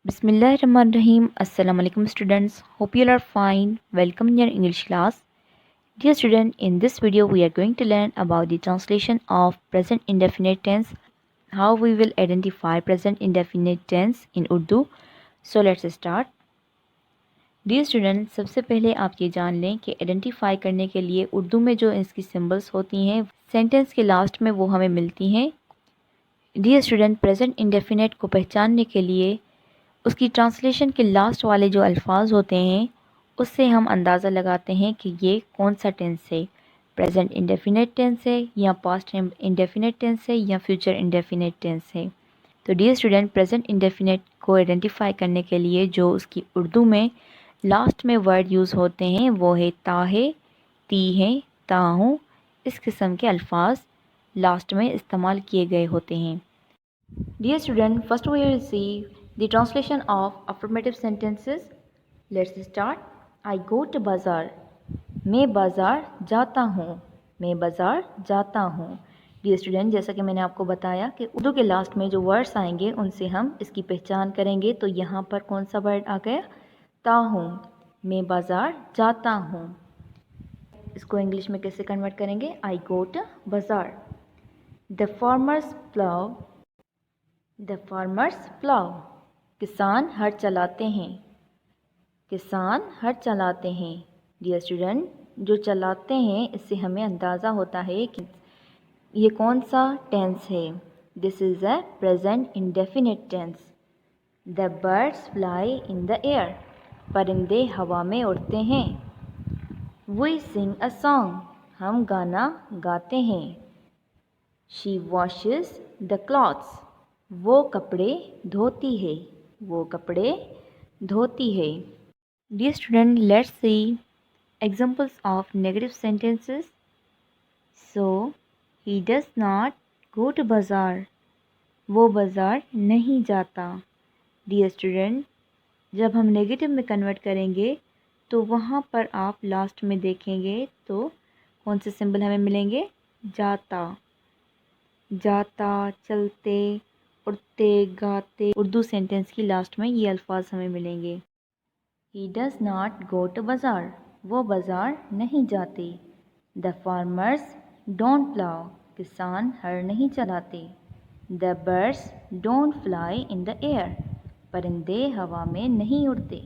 Bismillahirrahmanirrahim. Assalamu alaikum students. Hope you are fine. Welcome in your English class. Dear student, in this video we are going to learn about the translation of present indefinite tense, how we will identify present indefinite tense in Urdu. So let's start. Dear student, सबसे पहले आप ये जान लें कि identify करने के लिए उर्दू में जो इसकी सिंबल्स होती हैं सेंटेंस के लास्ट में वो हमें मिलती हैं. डियर स्टूडेंट, प्रेजेंट इंडेफिनेट को पहचानने के लिए उसकी ट्रांसलेशन के लास्ट वाले जो अल्फाज होते हैं उससे हम अंदाज़ा लगाते हैं कि ये कौन सा टेंस है, प्रेजेंट इंडेफिनेट टेंस है या पास्ट इंडेफिनेट टेंस है या फ्यूचर इंडेफिनेट टेंस है. तो डियर स्टूडेंट, प्रेजेंट इंडेफिनेट को आइडेंटिफाई करने के लिए जो उसकी उर्दू में लास्ट में वर्ड यूज़ होते हैं वो है ता है, ती है, ता हूँ. इस किस्म के अल्फाज लास्ट में इस्तेमाल किए गए होते हैं. Dear student, first we will see the translation of affirmative sentences. Let's start. I go to bazaar. मैं बाज़ार जाता हूँ. मैं बाज़ार जाता हूँ. डियर स्टूडेंट, जैसा कि मैंने आपको बताया कि उर्दू के लास्ट में जो वर्ड्स आएंगे उनसे हम इसकी पहचान करेंगे. तो यहाँ पर कौन सा वर्ड आ गया? ता हूँ. मैं बाज़ार जाता हूँ. इसको इंग्लिश में कैसे कन्वर्ट करेंगे? आई गो टू बाज़ार. The farmers plough. The farmers plough. किसान हर चलाते हैं. किसान हर चलाते हैं. डियर स्टूडेंट, जो चलाते हैं इससे हमें अंदाज़ा होता है कि ये कौन सा टेंस है. This is a present indefinite tense. The birds fly in the air. परिंदे हवा में उड़ते हैं. We sing a song. हम गाना गाते हैं. She washes the clothes. वो कपड़े धोती है. वो कपड़े धोती है. Dear student, let's see examples of negative sentences. So he does not go to bazaar. वो बाज़ार नहीं जाता. डियर स्टूडेंट, जब हम नेगेटिव में कन्वर्ट करेंगे तो वहाँ पर आप लास्ट में देखेंगे तो कौन से सिंबल हमें मिलेंगे? जाता. जाता, चलते, उड़ते, गाते. उर्दू सेंटेंस की लास्ट में ये अल्फाज हमें मिलेंगे. He does not go to bazaar. वो बाज़ार नहीं जाते. The farmers don't plough. किसान हर नहीं चलाते. The birds don't fly in the air. परिंदे हवा में नहीं उड़ते.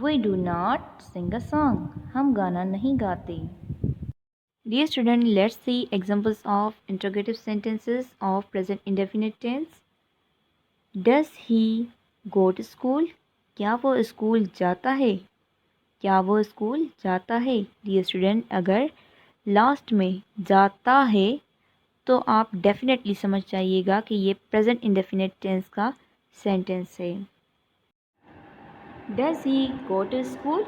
We do not sing a song. हम गाना नहीं गाते. Dear student, let's see examples of interrogative sentences of present indefinite tense. Does he go to school? क्या वो स्कूल जाता है? क्या वो स्कूल जाता है? Dear student, अगर लास्ट में जाता है तो आप डेफिनेटली समझ जाइएगा कि ये प्रेजेंट इंडेफिनिट टेंस का सेंटेंस है. Does he go to school?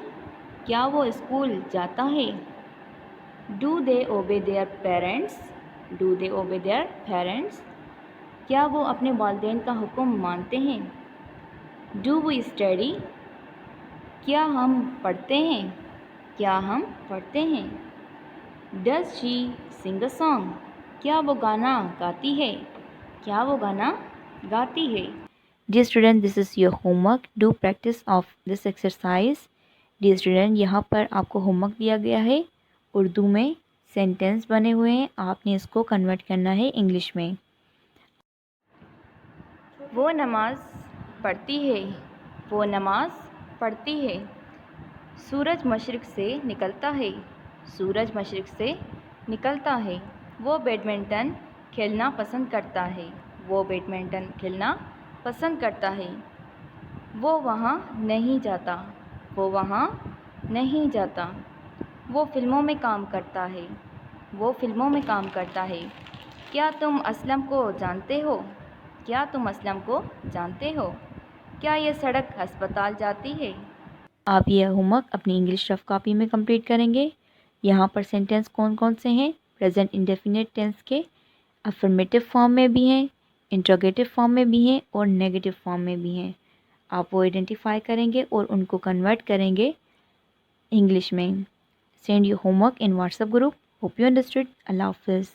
क्या वो स्कूल जाता है? Do they obey their parents? Do they obey their parents? क्या वो अपने वालिदैन का हुक्म मानते हैं? Do we study? क्या हम पढ़ते हैं? क्या हम पढ़ते हैं? Does she sing a song? क्या वो गाना गाती है? क्या वो गाना गाती है? Dear student, this is your homework. Do practice of this exercise. Dear student, यहाँ पर आपको होमवर्क दिया गया है. उर्दू में सेंटेंस बने हुए हैं, आपने इसको कन्वर्ट करना है इंग्लिश में. वो नमाज पढ़ती है. वो नमाज पढ़ती है. सूरज मशरिक़ से निकलता है. सूरज मशरिक़ से निकलता है. वो बैडमिंटन खेलना पसंद करता है. वो बैडमिंटन खेलना पसंद करता है. वो वहाँ नहीं जाता. वो वहाँ नहीं जाता. वो फिल्मों में काम करता है. वो फिल्मों में काम करता है. क्या तुम असलम को जानते हो? क्या तुम असलम को जानते हो? क्या ये सड़क अस्पताल जाती है? आप ये होमवर्क अपनी इंग्लिश रफ कॉपी में कंप्लीट करेंगे. यहाँ पर सेंटेंस कौन कौन से हैं? प्रेजेंट इंडेफिनिट टेंस के अफर्मेटिव फॉर्म में भी हैं, इंट्रोगेटिव फॉर्म में भी हैं और नेगेटिव फॉर्म में भी हैं. आप वो आइडेंटिफाई करेंगे और उनको कन्वर्ट करेंगे इंग्लिश में. Send your homework in WhatsApp group. Hope you understood. Allah Hafiz.